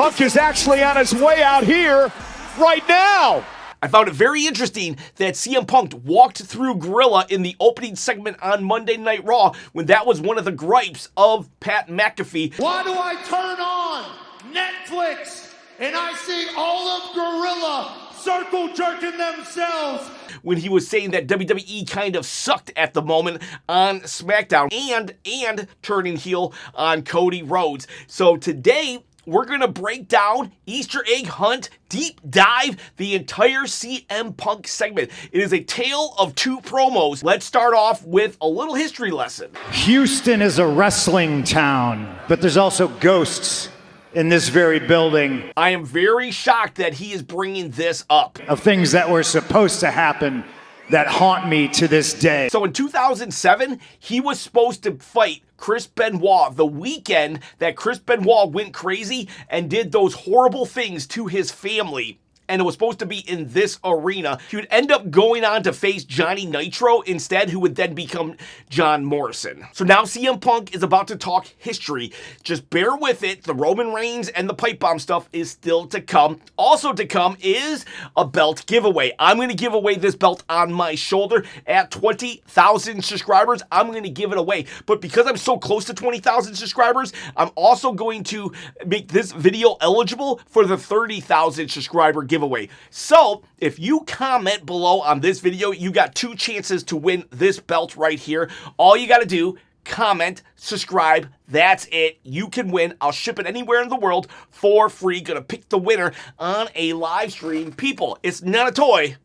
Punk is actually on his way out here right now. I found it very interesting that CM Punk walked through Gorilla in the opening segment on Monday Night Raw when that was one of the gripes of Pat McAfee. Why do I turn on Netflix and I see all of Gorilla circle jerking themselves? When he was saying that WWE kind of sucked at the moment on SmackDown and turning heel on Cody Rhodes. So today, we're going to break down Easter egg hunt, deep dive the entire CM Punk segment. It is a tale of two promos. Let's start off with a little history lesson. Houston is a wrestling town, but there's also ghosts in this very building. I am very shocked that he is bringing this up. Of things that were supposed to happen that haunt me to this day. So in 2007, he was supposed to fight Chris Benoit the weekend that Chris Benoit went crazy and did those horrible things to his family. And it was supposed to be in this arena. He would end up going on to face Johnny Nitro instead, who would then become John Morrison. So now CM Punk is about to talk history. Just bear with it. The Roman Reigns and the pipe bomb stuff is still to come. Also to come is a belt giveaway. I'm going to give away this belt on my shoulder at 20,000 subscribers. I'm going to give it away. But because I'm so close to 20,000 subscribers, I'm also going to make this video eligible for the 30,000 subscriber giveaway. So, if you comment below on this video, you got 2 chances to win this belt right here. All you got to do, comment, subscribe, that's it. You can win. I'll ship it anywhere in the world for free. Gonna pick the winner on a live stream. People, it's not a toy,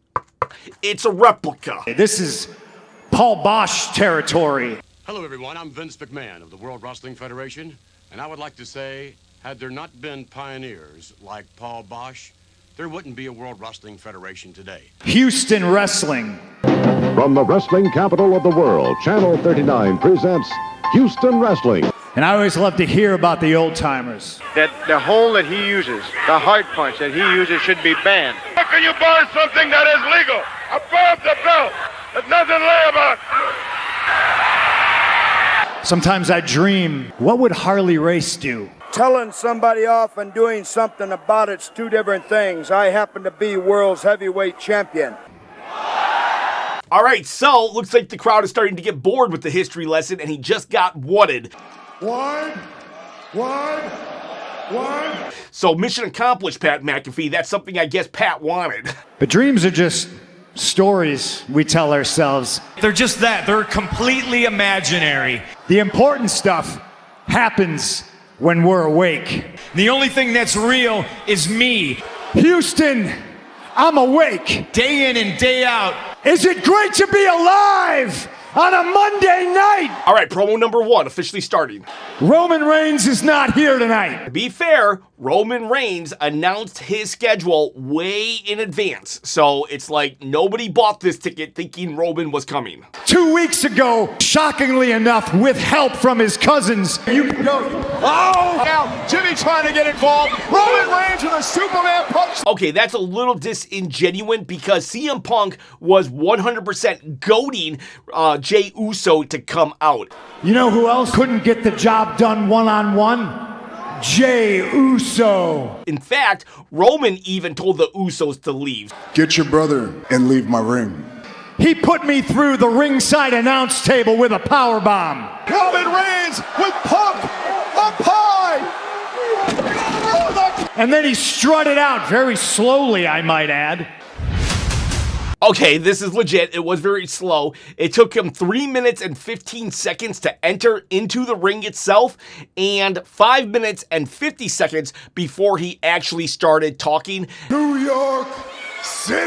it's a replica. This is Paul Bosch territory. Hello everyone, I'm Vince McMahon of the World Wrestling Federation, and I would like to say, had there not been pioneers like Paul Bosch, there wouldn't be a World Wrestling Federation today. Houston Wrestling. From the wrestling capital of the world, Channel 39 presents Houston Wrestling. And I always love to hear about the old timers. That the hole that he uses, the hard punch that he uses should be banned. How can you buy something that is legal above the belt? There's nothing to lie about. Sometimes I dream, what would Harley Race do? Telling somebody off and doing something about it's 2 different things. I happen to be world's heavyweight champion. All right, so looks like the crowd is starting to get bored with the history lesson, and he just got whatted. One. So mission accomplished, Pat McAfee. That's something I guess Pat wanted. But dreams are just stories we tell ourselves. They're just that. They're completely imaginary. The important stuff happens when we're awake. The only thing that's real is me. Houston, I'm awake. Day in and day out. Is it great to be alive on a Monday night? All right, promo number 1 officially starting. Roman Reigns is not here tonight. To be fair, Roman Reigns announced his schedule way in advance. So it's like nobody bought this ticket thinking Roman was coming. 2 weeks ago, shockingly enough, with help from his cousins. Oh! Now, Jimmy trying to get involved. Roman Reigns with a Superman punch. Okay, that's a little disingenuous because CM Punk was 100% goading Jey Uso to come out. You know who else couldn't get the job done one-on-one? Jey Uso. In fact, Roman even told the Usos to leave. Get your brother and leave my ring. He put me through the ringside announce table with a power bomb. Roman Reigns with Punk up high. And then he strutted out very slowly, I might add. Okay, this is legit. It was very slow. It took him 3 minutes and 15 seconds to enter into the ring itself and 5 minutes and 50 seconds before he actually started talking. New York City!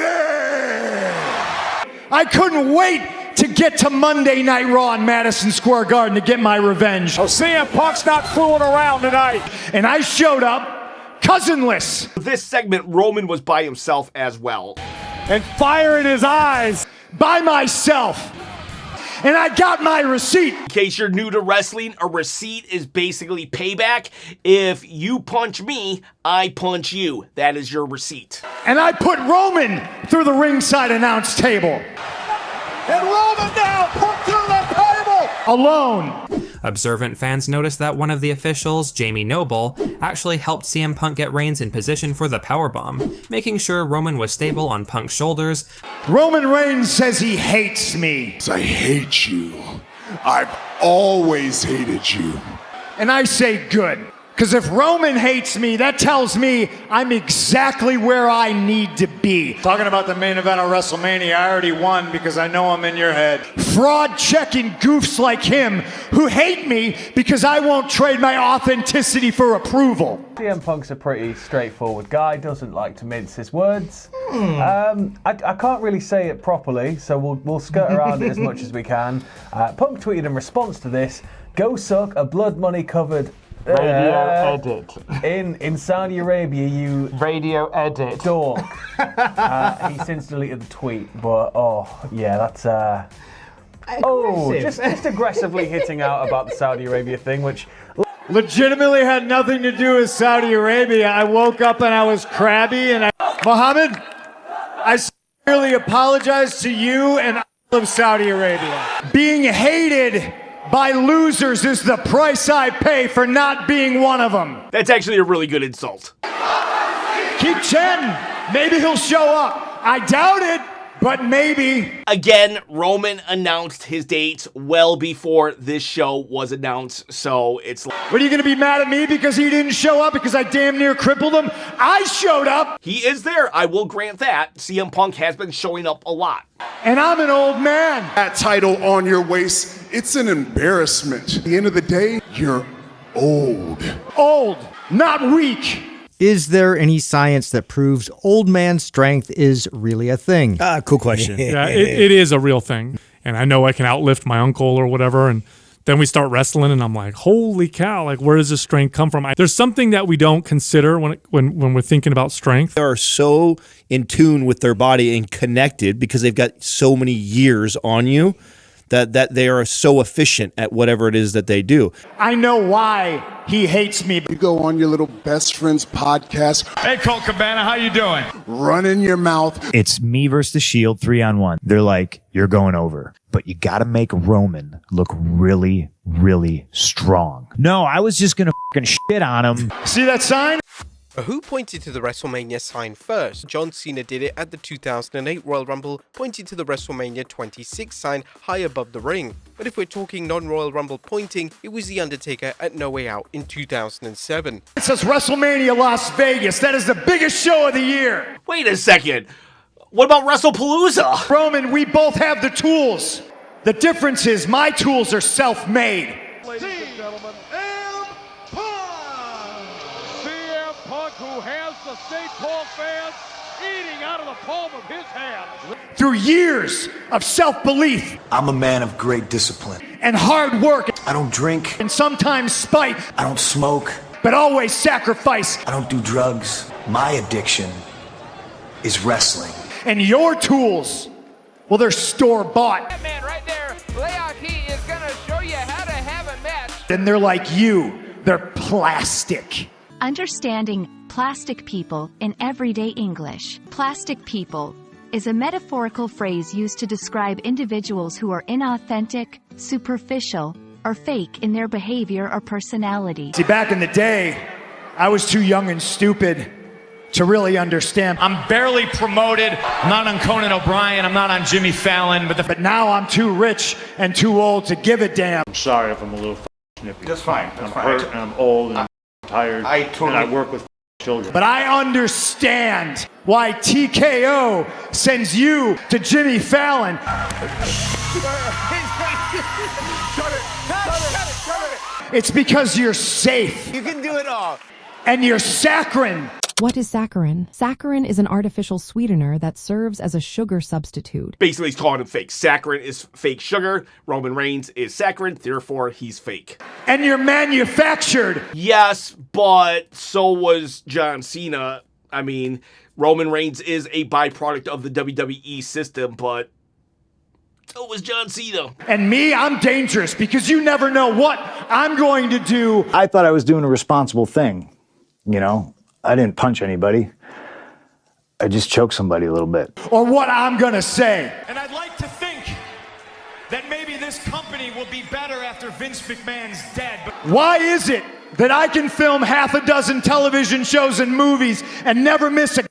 I couldn't wait to get to Monday Night Raw in Madison Square Garden to get my revenge. Oh, CM Punk's not fooling around tonight. And I showed up cousinless. This segment, Roman was by himself as well. And fire in his eyes. By myself. And I got my receipt. In case you're new to wrestling, a receipt is basically payback. If you punch me, I punch you. That is your receipt. And I put Roman through the ringside announce table. And Roman now put through the table. Alone. Observant fans noticed that one of the officials, Jamie Noble, actually helped CM Punk get Reigns in position for the powerbomb, making sure Roman was stable on Punk's shoulders. Roman Reigns says he hates me. I hate you. I've always hated you. And I say good. Because if Roman hates me, that tells me I'm exactly where I need to be. Talking about the main event of WrestleMania, I already won because I know I'm in your head. Fraud-checking goofs like him who hate me because I won't trade my authenticity for approval. CM Punk's a pretty straightforward guy, doesn't like to mince his words. I can't really say it properly, so we'll skirt around it as much as we can. Punk tweeted in response to this, "Go suck a blood money covered radio edit. In Saudi Arabia, you radio edit dork." He since deleted the tweet, but that's just aggressively hitting out about the Saudi Arabia thing, which legitimately had nothing to do with Saudi Arabia. I woke up and I was crabby, and Mohammed, I sincerely apologize to you and all of Saudi Arabia. Being hated by losers is the price I pay for not being one of them. That's actually a really good insult. Keep Chen. Maybe he'll show up. I doubt it, but maybe. Again, Roman announced his dates well before this show was announced, so it's like... What, are you going to be mad at me because he didn't show up because I damn near crippled him? I showed up. He is there, I will grant that. CM Punk has been showing up a lot. And I'm an old man. That title on your waist, it's an embarrassment. At the end of the day, you're old. Old, not weak. Is there any science that proves old man strength is really a thing? Cool question. Yeah, it is a real thing. And I know I can outlift my uncle or whatever. And then we start wrestling and I'm like, holy cow, like where does this strength come from? There's something that we don't consider when we're thinking about strength. They are so in tune with their body and connected because they've got so many years on you that they are so efficient at whatever it is that they do. I know why he hates me. You go on your little best friend's podcast. Hey, Colt Cabana, how you doing? Running your mouth. It's me versus the Shield 3-on-1. They're like, you're going over. But you got to make Roman look really, really strong. No, I was just going to fucking shit on him. See that sign? Who pointed to the WrestleMania sign first? John Cena did it at the 2008 Royal Rumble, pointing to the WrestleMania 26 sign high above the ring. But if we're talking non-Royal Rumble pointing, it was The Undertaker at No Way Out in 2007. It says WrestleMania Las Vegas. That is the biggest show of the year. Wait a second. What about WrestlePalooza? Roman, we both have the tools. The difference is my tools are self-made. Ladies and gentlemen, CM Punk, who has the St. Paul fans eating out of the palm of his hand. Through years of self-belief. I'm a man of great discipline. And hard work. I don't drink. And sometimes spite. I don't smoke. But always sacrifice. I don't do drugs. My addiction is wrestling. And your tools, well, they're store-bought. That man right there, Leaki, is going to show you how to have a match. And they're like you. They're plastic. Understanding plastic people in everyday English. Plastic people is a metaphorical phrase used to describe individuals who are inauthentic, superficial, or fake in their behavior or personality. See, back in the day, I was too young and stupid to really understand. I'm barely promoted. I'm not on Conan O'Brien. I'm not on Jimmy Fallon. But now I'm too rich and too old to give a damn. I'm sorry if I'm a little snippy. That's fine. I'm hurt and I'm old and I'm tired. And I work with children. But I understand why TKO sends you to Jimmy Fallon. It's because you're safe. You can do it all. And you're saccharine. What is saccharin? Saccharin is an artificial sweetener that serves as a sugar substitute. Basically, he's calling him fake. Saccharin is fake sugar. Roman Reigns is saccharin, therefore he's fake. And you're manufactured. Yes, but so was John Cena. I mean, Roman Reigns is a byproduct of the WWE system, but so was John Cena. And me, I'm dangerous because you never know what I'm going to do. I thought I was doing a responsible thing, you know? I didn't punch anybody. I just choked somebody a little bit. Or what I'm gonna say. And I'd like to think that maybe this this company will be better after Vince McMahon's dead. Why is it that I can film half a dozen television shows and movies and never miss a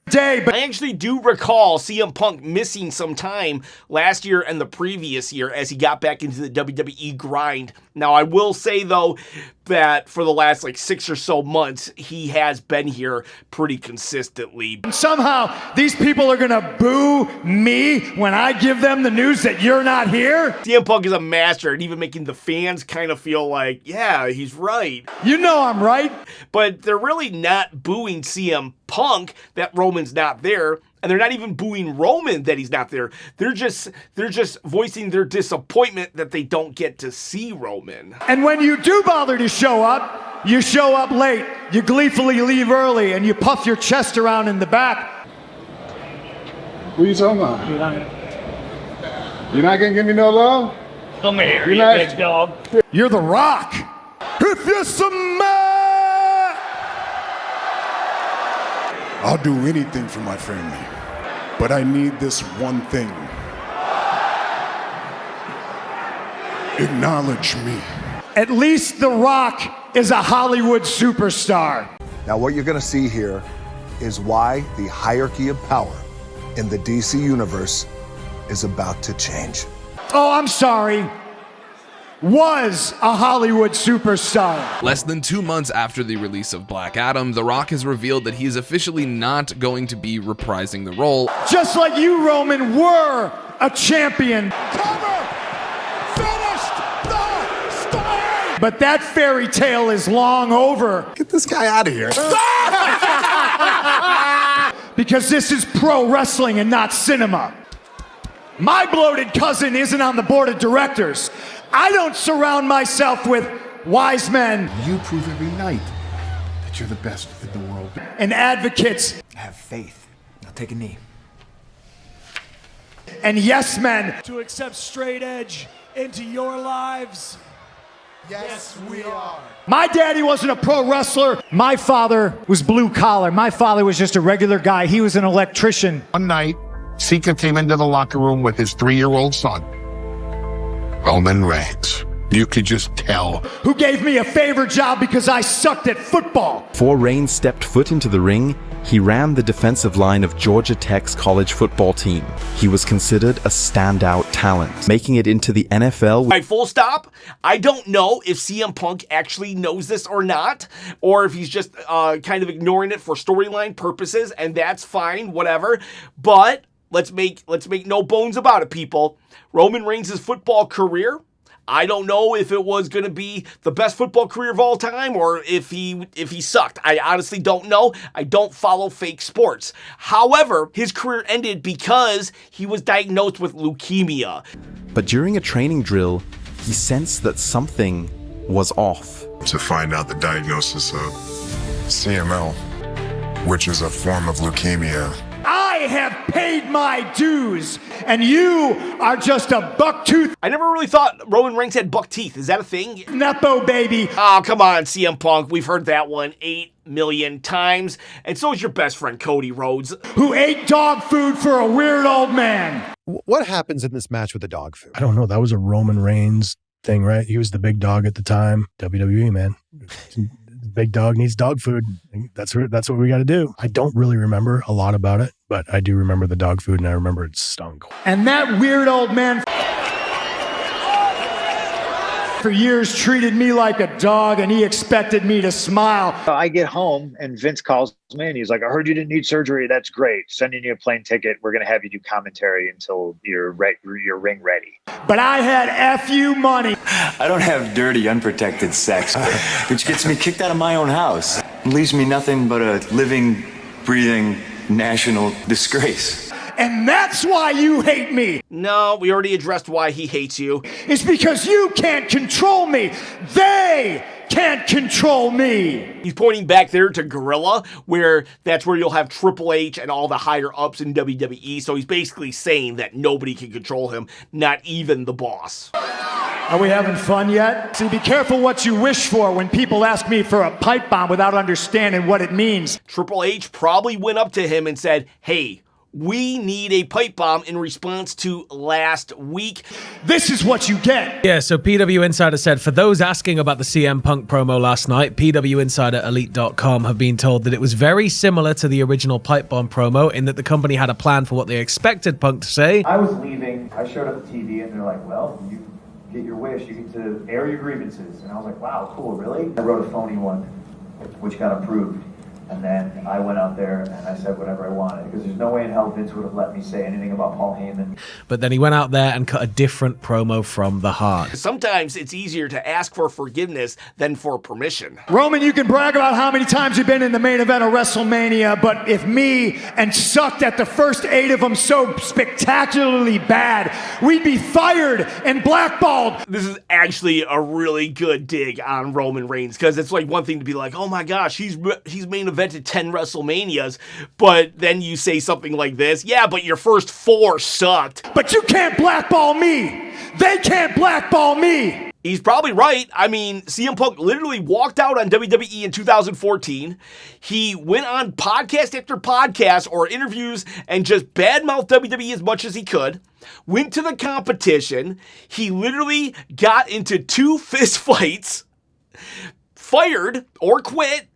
day? But I actually do recall CM Punk missing some time last year and the previous year as he got back into the WWE grind. Now, I will say, though, that for the last 6 or so months, he has been here pretty consistently. Somehow, these people are going to boo me when I give them the news that you're not here? CM Punk is a master at even making the fans kind of feel like, yeah, he's right. You know I'm right. But they're really not booing CM Punk that Roman's not there. And they're not even booing Roman that he's not there. They're just voicing their disappointment that they don't get to see Roman. And when you do bother to show up, you show up late. You gleefully leave early and you puff your chest around in the back. What are you talking about? You're not gonna give me no love? Come here, you big dog. You're The Rock. If you're some man, I'll do anything for my family, but I need this one thing. Acknowledge me. At least The Rock is a Hollywood superstar. Now what you're gonna see here is why the hierarchy of power in the DC universe is about to change. Oh, I'm sorry. Was a Hollywood superstar. Less than 2 months after the release of Black Adam, The Rock has revealed that he is officially not going to be reprising the role. Just like you, Roman, were a champion. Finished the story! But that fairy tale is long over. Get this guy out of here. Because this is pro wrestling and not cinema. My bloated cousin isn't on the board of directors. I don't surround myself with wise men. You prove every night that you're the best in the world. And advocates. Have faith. Now take a knee. And yes men. To accept straight edge into your lives. Yes, we are. My daddy wasn't a pro wrestler. My father was blue collar. My father was just a regular guy. He was an electrician. One night, Sika came into the locker room with his 3-year-old son, Roman Reigns. You could just tell. Who gave me a favor job because I sucked at football. Before Reigns stepped foot into the ring, he ran the defensive line of Georgia Tech's college football team. He was considered a standout talent, making it into the NFL. All right, full stop. I don't know if CM Punk actually knows this or not, or if he's just kind of ignoring it for storyline purposes, and that's fine, whatever. But let's make no bones about it, people. Roman Reigns' football career, I don't know if it was going to be the best football career of all time or if he sucked. I honestly don't know. I don't follow fake sports. However, his career ended because he was diagnosed with leukemia. But during a training drill, he sensed that something was off. To find out the diagnosis of CML, which is a form of leukemia. I have paid my dues, and you are just a buck tooth. I never really thought Roman Reigns had buck teeth. Is that a thing? Nepo baby. Oh, come on, CM Punk. We've heard that one 8 million times. And so is your best friend, Cody Rhodes. Who ate dog food for a weird old man. What happens in this match with the dog food? I don't know. That was a Roman Reigns thing, right? He was the big dog at the time. WWE, man. Big dog needs dog food. That's what we got to do. I don't really remember a lot about it, but I do remember the dog food, and I remember it stunk. And that weird old man for years treated me like a dog, and he expected me to smile. I get home, and Vince calls me, and he's like, I heard you didn't need surgery. That's great. Sending you a plane ticket. We're going to have you do commentary until you're ring ready. But I had FU money. I don't have dirty, unprotected sex, which gets me kicked out of my own house. It leaves me nothing but a living, breathing national disgrace. And that's why you hate me. No, we already addressed why he hates you. It's because you can't control me. They can't control me. He's pointing back there to Gorilla, that's where you'll have Triple H and all the higher ups in WWE. So he's basically saying that nobody can control him, not even the boss. Are we having fun yet? See, be careful what you wish for when people ask me for a pipe bomb without understanding what it means. Triple H probably went up to him and said, hey, We need a pipe bomb in response to last week. This is what you get. Yeah, so PW Insider said, for those asking about the CM Punk promo last night, PW Insider Elite.com have been told that it was very similar to the original pipe bomb promo in that the company had a plan for what they expected Punk to say. I was leaving, I showed up at TV and they're like, well, you get your wish, you get to air your grievances. And I was like, wow, cool, really? I wrote a phony one, which got approved. And then I went out there and I said whatever I wanted, because there's no way in hell Vince would have let me say anything about Paul Heyman. But then he went out there and cut a different promo from the heart. Sometimes it's easier to ask for forgiveness than for permission. Roman, you can brag about how many times you've been in the main event of WrestleMania, but if me and sucked at the first 8 of them so spectacularly bad, we'd be fired and blackballed. This is actually a really good dig on Roman Reigns, because it's like one thing to be like, oh my gosh, he's main evented 10 WrestleManias, but then you say something like this, yeah, but your first 4 sucked. But you can't blackball me. They can't blackball me. He's probably right. I mean, CM Punk literally walked out on WWE in 2014. He went on podcast after podcast or interviews and just badmouthed WWE as much as he could. Went to the competition. He literally got into 2 fist fights, fired or quit,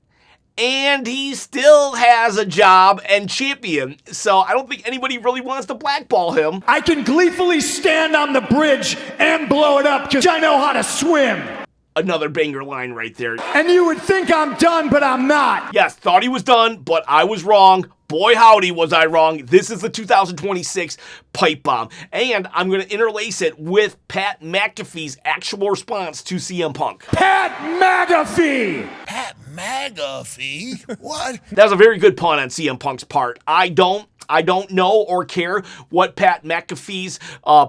and he still has a job and champion. So I don't think anybody really wants to blackball him. I can gleefully stand on the bridge and blow it up because I know how to swim. Another banger line right there. And you would think I'm done, but I'm not. Yes, thought he was done, but I was wrong. Boy, howdy, was I wrong. This is the 2026 pipe bomb. And I'm going to interlace it with Pat McAfee's actual response to CM Punk. Pat McAfee! Pat McAfee? What? That was a very good pun on CM Punk's part. I don't know or care what Pat McAfee's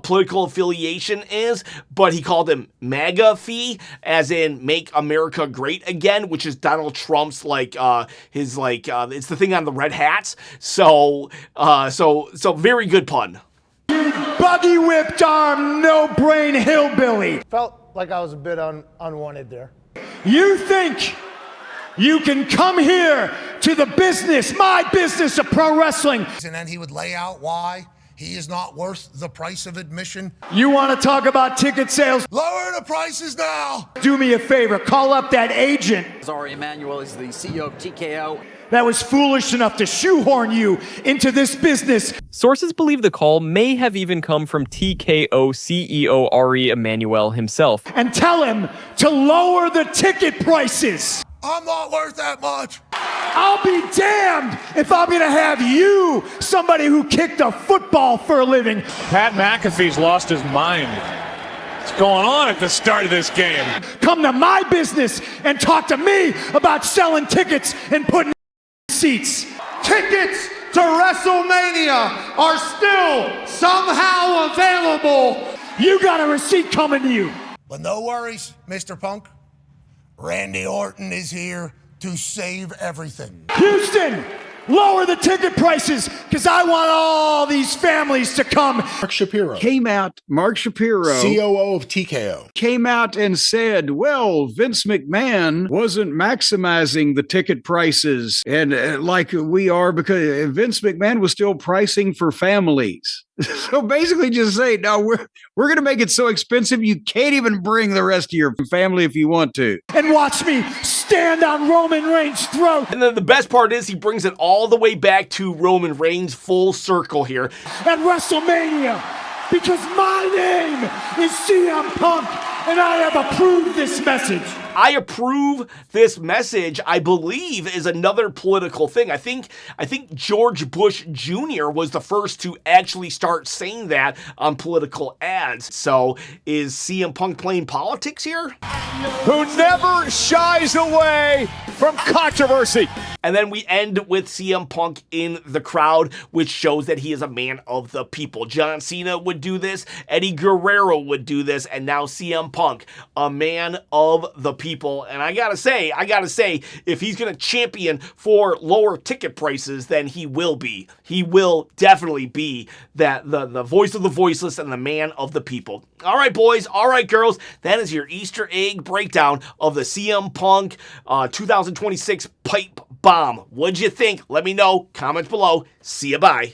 political affiliation is, but he called him MAGAfee, as in Make America Great Again, which is Donald Trump's it's the thing on the red hats. So very good pun. You buggy whipped arm, no brain hillbilly. Felt like I was a bit unwanted there. You think you can come here to the business, my business of pro wrestling. And then he would lay out why he is not worth the price of admission. You want to talk about ticket sales? Lower the prices now. Do me a favor, call up that agent. Zari Emanuel is the CEO of TKO. That was foolish enough to shoehorn you into this business. Sources believe the call may have even come from TKO CEO Ari Emanuel himself. And tell him to lower the ticket prices. I'm not worth that much. I'll be damned if I'm going to have you, somebody who kicked a football for a living. Pat McAfee's lost his mind. What's going on at the start of this game? Come to my business and talk to me about selling tickets and putting seats. Tickets to WrestleMania are still somehow available. You got a receipt coming to you. But no worries, Mr. Punk. Randy Orton is here to save everything. Houston, lower the ticket prices, because I want all these families to come. Mark Shapiro, Mark Shapiro, COO of TKO, came out and said, well, Vince McMahon wasn't maximizing the ticket prices and like we are, because Vince McMahon was still pricing for families. So basically just say, no, we're going to make it so expensive you can't even bring the rest of your family if you want to. And watch me stand on Roman Reigns' throat. And then the best part is he brings it all the way back to Roman Reigns, full circle here. At WrestleMania, because my name is CM Punk, and I have approved this message. I approve this message, I believe, is another political thing. I think George Bush Jr. was the first to actually start saying that on political ads. So is CM Punk playing politics here? Who never shies away from controversy. And then we end with CM Punk in the crowd, which shows that he is a man of the people. John Cena would do this, Eddie Guerrero would do this, and now CM Punk, a man of the people. And I gotta say, if he's gonna champion for lower ticket prices, then he will be. He will definitely be that the voice of the voiceless and the man of the people. All right, boys. All right, girls. That is your Easter egg breakdown of the CM Punk 2026 pipe bomb. What'd you think? Let me know. Comments below. See ya. Bye.